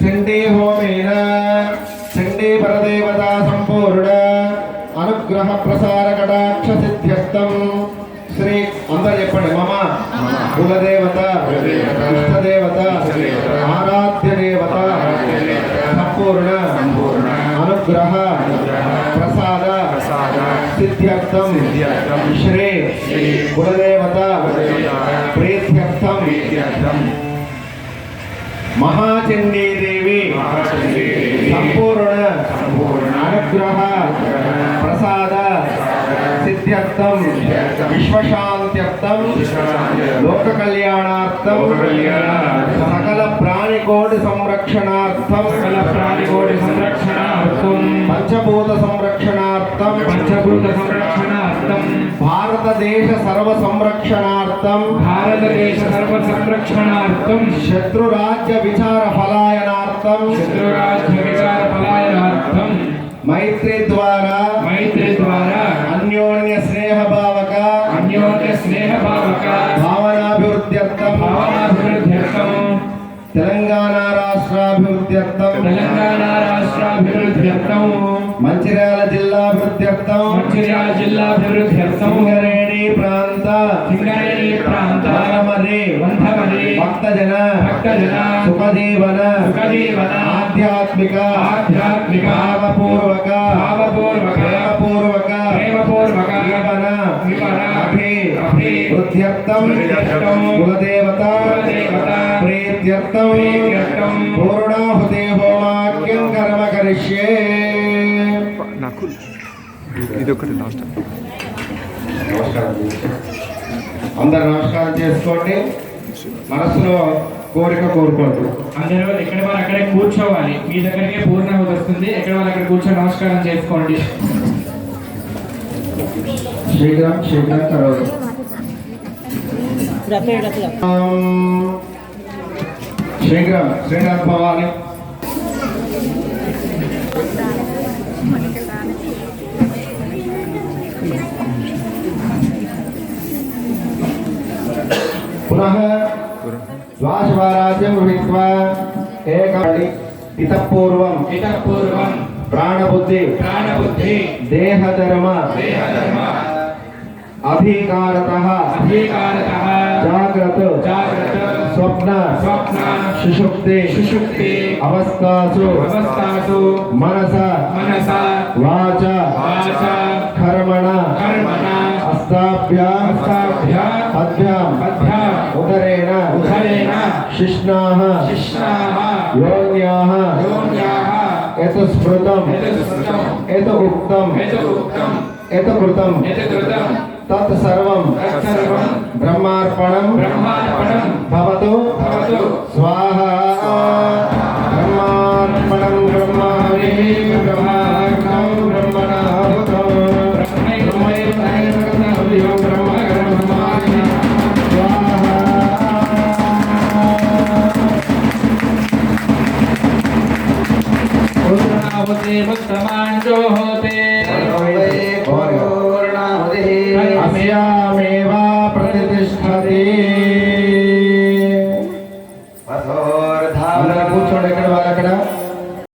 చండీ హోమేన చండీ పరదేవతా సంపూర్ణ అనుగ్రహ ప్రసార కటాక్ష సిద్ధ్యర్థం శ్రీ అందరూ చెప్పండి మమ కులదేవత ఇష్టదేవత ఆరాధ్య దేవత సంపూర్ణ అనుగ్రహ ప్రసాద సిద్ధ్యర్థం శ్రీ కులదేవత ప్రీత్యర్థం మహాచండీదేవి సంపూర్ణ అనుగ్రహ ప్రసాద సిద్ధ్యర్థం విశ్వశాంత్యర్థం లోక కళ్యాణార్థం సకల ప్రాణికోటి సంరక్షణార్థం పంచభూత సంరక్షణార్థం భారతదేశ సర్వ సంరక్షణార్థం శత్రురాజ్య విచార ఫలాయనార్థం మైత్రి ద్వారా అన్యోన్య స్నేహ భావక భావనాభివృద్ధ్యర్థం తెలంగాణ రాష్ట్రాభివృద్ధ్యర్థం మంచిర్యాల జిల్లాభివృద్ధ్యర్థం సింగరేణి ప్రాంత భక్తజన సుఖజీవన ఆధ్యాత్మిక భావపూర్వక వృద్ధ్యర్థం కులదేవత ప్రీత్యర్థం పూర్ణాహుతి హోమాఖ్యం కర్మ కరిష్యే. అందరు నమస్కారం చేసుకోండి. మనసులో కోరిక కోరుకోండి. అందరూ ఎక్కడ వాళ్ళు అక్కడే కూర్చోవాలి. మీ దగ్గరికే పూర్ణాహుతి వస్తుంది. ఎక్కడ వాళ్ళు అక్కడ కూర్చొని నమస్కారం చేసుకోండి. శీఘ్రం కరోడు. శీఘ్రం శ్రీనాథ్ భవాని. పునః శ్వాసవారాజ్యం గృహీత్వా ఏకమణి ఇతః పూర్వం ప్రాణబుద్ధి దేహధర్మ అధికారతః జాగ్రత్త స్వప్న సుషుప్తి అవస్థాసు మనస వాచ కర్మణ అస్తాభ్యాం పద్భ్యాం ఉదరేణ శిష్ణాః యోన్యాః యత్ స్మృతం యత్ ఉక్తం యత్ కృతం తత్ సర్వం బ్రహ్మార్పణం భవతు స్వాహా. బ్రహ్మార్పణం బ్రహ్మాణి బ్రహ్మార్పణం బ్రహ్మణాహుతం పూర్ణాహుతి